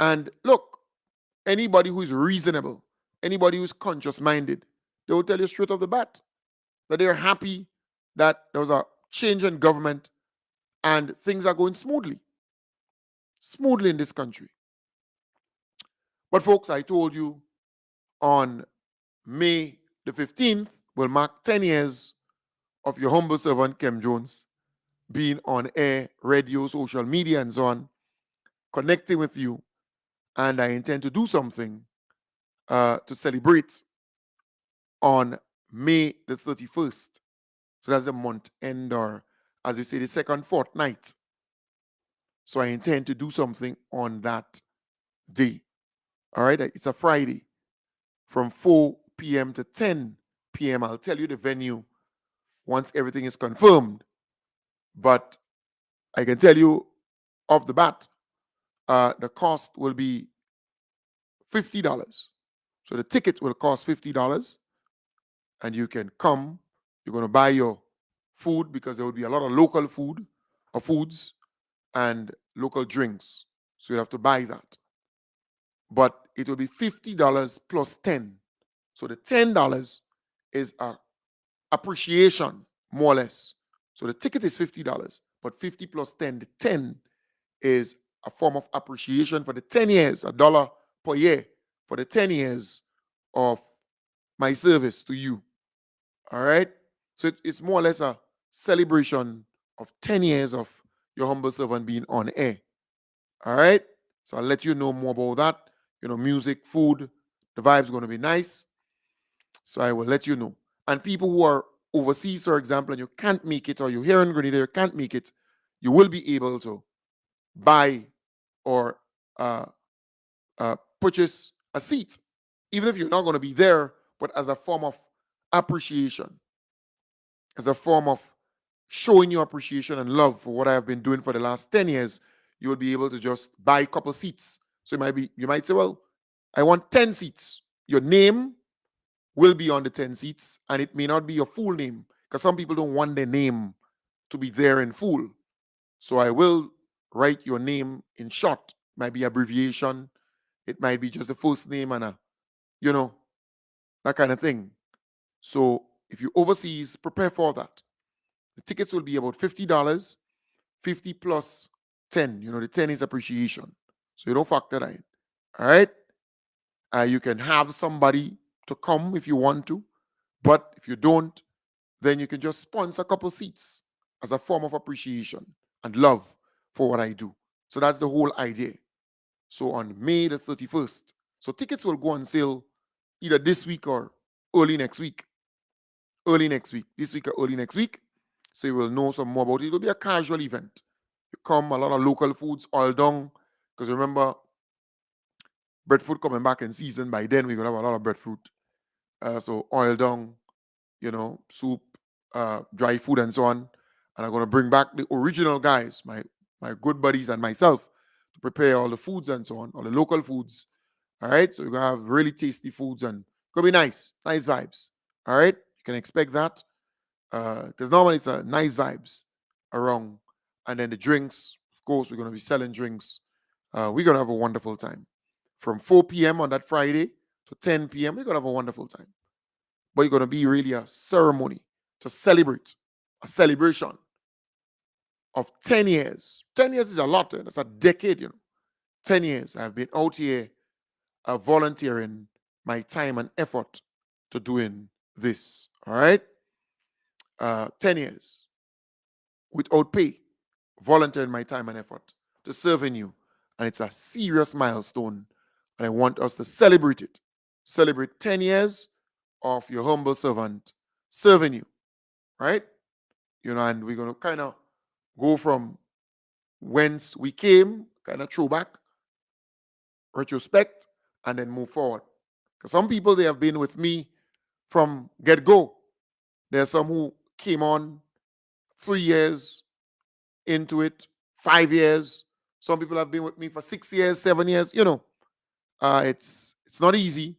And look, anybody who is reasonable, anybody who's conscious-minded, they will tell you straight off the bat that they're happy that there was a change in government and things are going smoothly in this country. But folks, I told you on May the 15th will mark 10 years of your humble servant, Kem Jones, being on air, radio, social media, and so on, connecting with you. And I intend to do something to celebrate on May the 31st. So that's the month end, or as we say, the second fortnight. So I intend to do something on that day. All right, it's a Friday from 4 p.m. to 10 p.m. I'll tell you the venue once everything is confirmed. But I can tell you off the bat, the cost will be $50. So the ticket will cost $50, and you can come. You're going to buy your food because there will be a lot of local food or foods and local drinks. So you have to buy that. But it will be $50 plus 10. So the $10 is a appreciation, more or less. So the ticket is $50, but 50 plus 10, the 10 is a form of appreciation for the 10 years, $1 per year for the 10 years of my service to you. All right? So it's more or less a celebration of 10 years of your humble servant being on air. All right? So I'll let you know more about that. You know, music, food, the vibe's going to be nice. So I will let you know. And people who are overseas, for example, and you can't make it, or you're here in Grenada, you can't make it, you will be able to buy or purchase a seat, even if you're not going to be there, but as a form of appreciation, as a form of showing your appreciation and love for what I have been doing for the last 10 years, you will be able to just buy a couple seats. So you might say, well, I want 10 seats. Your name will be on the 10 seats, and it may not be your full name, because some people don't want their name to be there in full. So I will write your name in short. It might be abbreviation. It might be just the first name and that kind of thing. So if you're overseas, prepare for that. The tickets will be about $50, 50 plus 10. The 10 is appreciation. So you don't factor that in. All right? You can have somebody to come if you want to. But if you don't, then you can just sponsor a couple seats as a form of appreciation and love for what I do. So that's the whole idea. So on May the 31st. So tickets will go on sale either this week or early next week. Early next week. This week or early next week. So you will know some more about it. It will be a casual event. You come, a lot of local foods, oil down. Because remember, breadfruit coming back in season. By then, we're going to have a lot of breadfruit. So oil down, soup, dry food, and so on. And I'm going to bring back the original guys, my good buddies and myself, to prepare all the foods and so on, all the local foods. All right? So you're going to have really tasty foods, and it's going to be nice vibes. All right? You can expect that. Because normally it's nice vibes around. And then the drinks, of course, we're going to be selling drinks. We're going to have a wonderful time. From 4 p.m. on that Friday to 10 p.m., we're going to have a wonderful time. But it's going to be really a ceremony to celebrate, a celebration of 10 years. 10 years is a lot. That's a decade, 10 years. I've been out here volunteering my time and effort to doing this. All right? 10 years without pay, volunteering my time and effort to serving you. And it's a serious milestone. And I want us to celebrate it. Celebrate 10 years of your humble servant serving you. Right? And we're going to kind of go from whence we came, kind of throwback, retrospect, and then move forward. Because some people, they have been with me from get-go. There are some who came on 3 years into it, 5 years. Some people have been with me for 6 years, 7 years. It's not easy,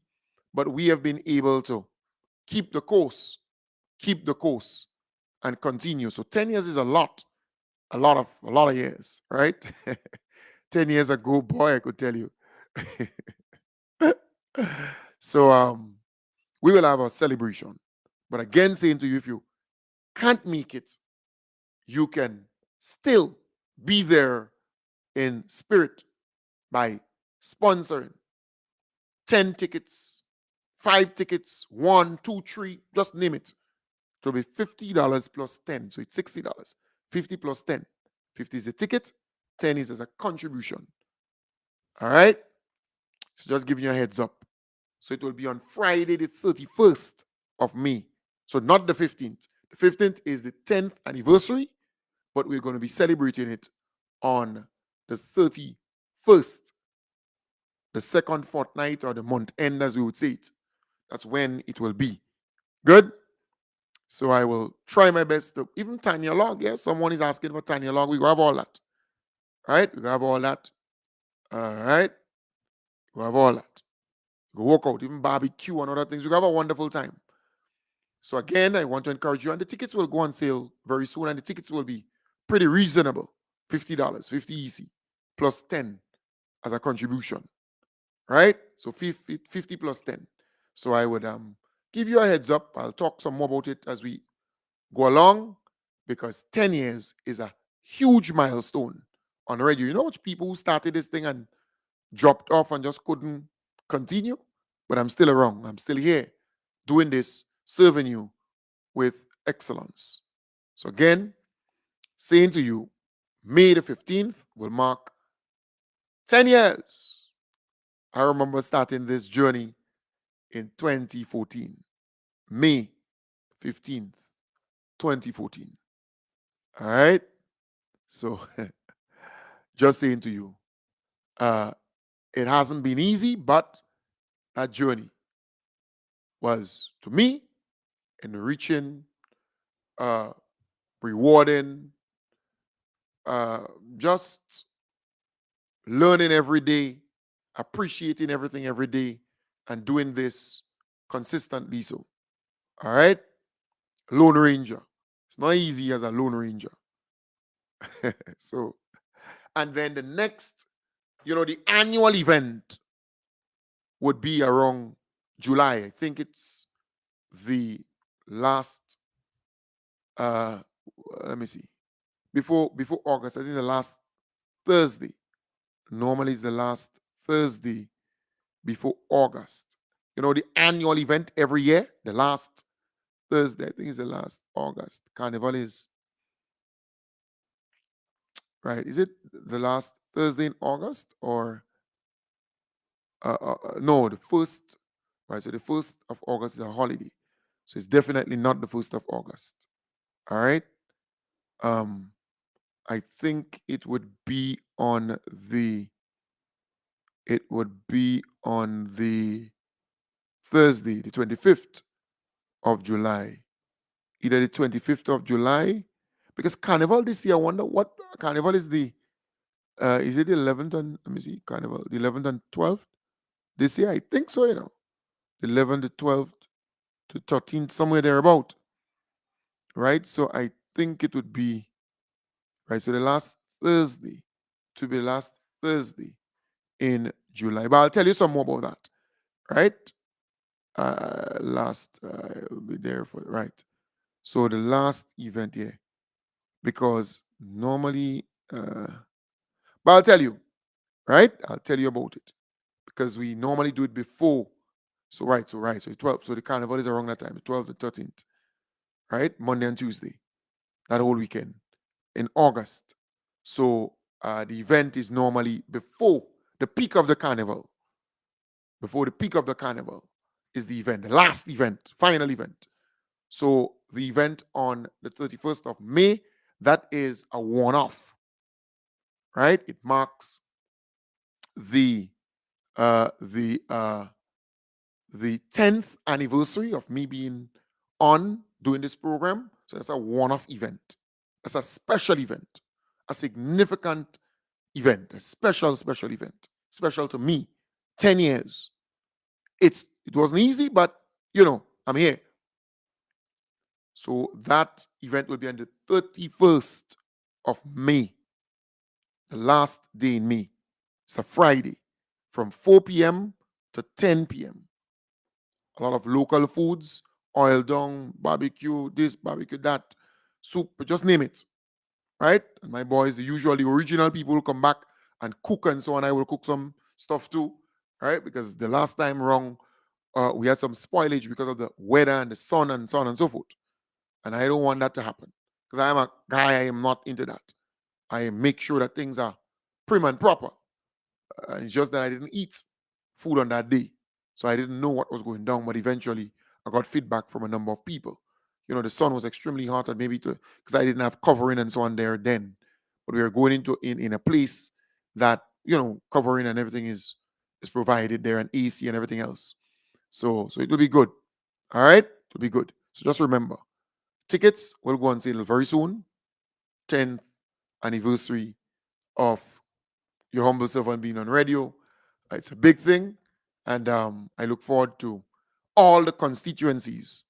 but we have been able to keep the course, and continue. So 10 years is a lot of years, right? 10 years ago, boy, I could tell you, So we will have a celebration. But again, saying to you, if you can't make it, you can still be there in spirit by sponsoring 10 tickets, 5 tickets, 1, 2, 3, just name it. It will be $50 plus 10. So it's $60. 50 plus 10. 50 is the ticket, 10 is as a contribution. All right? So just giving you a heads up. So it will be on Friday, the 31st of May. So not the 15th. The 15th is the 10th anniversary, but we're going to be celebrating it on the 31st, the second fortnight or the month end, as we would say it. That's when it will be. Good? So I will try my best to, even Tanya Log, yes, someone is asking for Tanya Log. We go have all that. All right? We go have all that. All right? We have all that. We go walk out, even barbecue and other things. We have a wonderful time. So again, I want to encourage you, and the tickets will go on sale very soon, and the tickets will be pretty reasonable. $50, 50 easy, plus 10 as a contribution. Right? So 50 plus 10. So I would give you a heads up. I'll talk some more about it as we go along, because 10 years is a huge milestone on radio. You know which people who started this thing and dropped off and just couldn't continue? But I'm still around. I'm still here doing this, serving you with excellence. So again, saying to you, May the 15th will mark 10 years. I remember starting this journey in 2014. May 15th, 2014. All right? So just saying to you, it hasn't been easy, but that journey was, to me, enriching, rewarding, just learning every day, appreciating everything every day, and doing this consistently. So, all right? Lone Ranger. It's not easy as a Lone Ranger. So, and then the next, the annual event would be around July. I think it's the last, let me see, before August. I think the last Thursday. Normally it's the last Thursday before August. The annual event every year, the last Thursday, I think it's the last August. Carnival is, right? Is it the last Thursday in August or no, the first, right? So the 1st of August is a holiday. So it's definitely not the 1st of August. All right. I think it would be on the Thursday, the 25th of July. Either the 25th of July, because Carnival this year, I wonder what Carnival is is it the 11th and, let me see, Carnival, the 11th and 12th this year? I think so, the 11th, the 12th, to 13th, somewhere thereabout, right? So I think it would be, right, so the last Thursday, to be the last Thursday in July. But I'll tell you some more about that, right? I'll be there for, right. So the last event here, because normally, but I'll tell you, right? I'll tell you about it, because we normally do it before. So right, so 12th. So the carnival is around that time, the 12th and 13th, right? Monday and Tuesday, that whole weekend in August. So the event is normally before the peak of the carnival. Before the peak of the carnival is the event, the last event, final event. So the event on the 31st of May, that is a one-off, right? It marks the 10th anniversary of me being on doing this program. So that's a one-off event. That's a special event, a significant event, a special event, special to me. 10 years. It wasn't easy, but I'm here. So that event will be on the 31st of May, the last day in May. It's a Friday, from 4 p.m. to 10 p.m. A lot of local foods, oil down, barbecue, this, barbecue that, soup, just name it, right? And my boys, the original people will come back and cook and so on. I will cook some stuff too, right? Because the last time wrong, we had some spoilage because of the weather and the sun and so on and so forth. And I don't want that to happen because I am a guy, I am not into that. I make sure that things are prim and proper. It's just that I didn't eat food on that day. So I didn't know what was going down, but eventually I got feedback from a number of people. You know, the sun was extremely hot and maybe because I didn't have covering and so on there then. But we are going into in a place that, you know, covering and everything is provided there and AC and everything else. So it will be good. All right? It will be good. So just remember, tickets will go on sale very soon. 10th anniversary of Your Humble Servant being on radio. It's a big thing. And I look forward to all the constituencies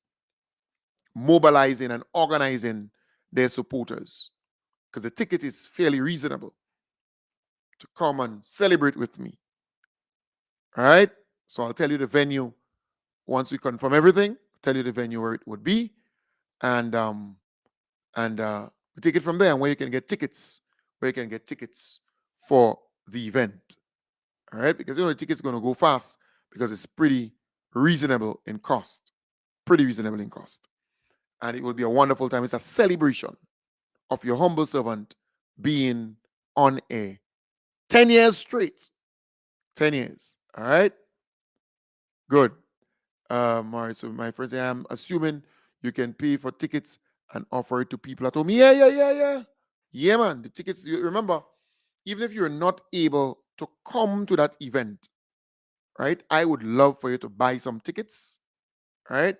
mobilizing and organizing their supporters because the ticket is fairly reasonable to come and celebrate with me. All right? So I'll tell you the venue once we confirm everything. I'll tell you the venue where it would be. And we take it from there and where you can get tickets for the event. All right, because you know the ticket's going to go fast because it's pretty reasonable in cost. And it will be a wonderful time. It's a celebration of Your Humble Servant being on air 10 years straight. 10 years. All right. Good. All right. So my friends, I'm assuming you can pay for tickets and offer it to people at home. Yeah. Yeah, man. The tickets, remember, even if you're not able to come to that event, right? I would love for you to buy some tickets, right?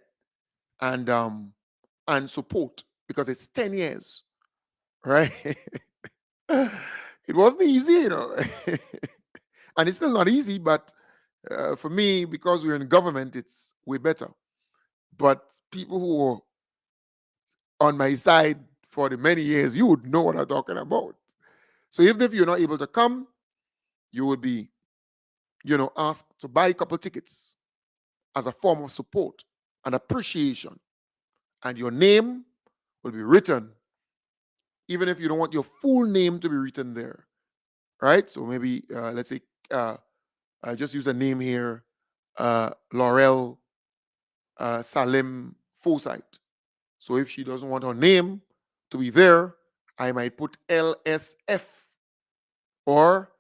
And support because it's 10 years, right? It wasn't easy, you know. And it's still not easy, but for me, because we're in government, it's way better. But people who were on my side for the many years, you would know what I'm talking about. So even if you're not able to come, you would be, you know, asked to buy a couple tickets as a form of support and appreciation. And your name will be written, even if you don't want your full name to be written there, right? So maybe, let's say, I just use a name here, Laurel Salim Forsyth. So if she doesn't want her name to be there, I might put LSF or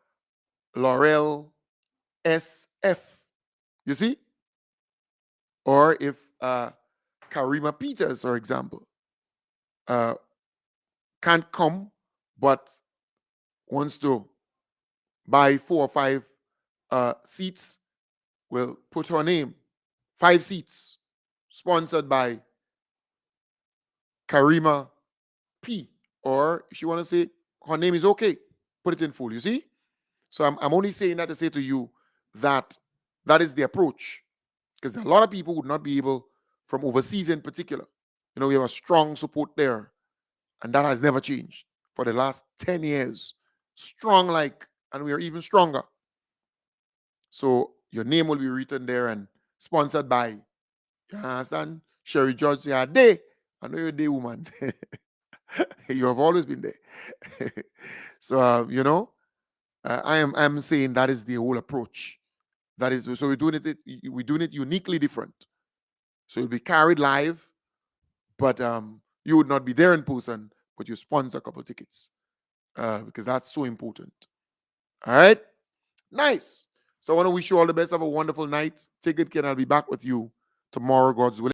Laurel SF. You see? Or if Karima Peters, for example, can't come but wants to buy 4 or 5 seats, we'll put her name. 5 seats, sponsored by Karima P. Or if you want to say her name is okay, put it in full, you see? So I'm only saying that to say to you that that is the approach. Because a lot of people would not be able, from overseas in particular. You know, we have a strong support there. And that has never changed for the last 10 years. Strong like, and we are even stronger. So your name will be written there and sponsored by, you understand? Sherry George say, I know you're a day woman. You have always been there. So, you know, I'm saying that is the whole approach. That is, so we're doing it uniquely different. So it'll be carried live, but you would not be there in person, but you sponsor a couple tickets because that's so important. All right? Nice. So I want to wish you all the best. Have a wonderful night. Take good care, and I'll be back with you tomorrow, God's willing.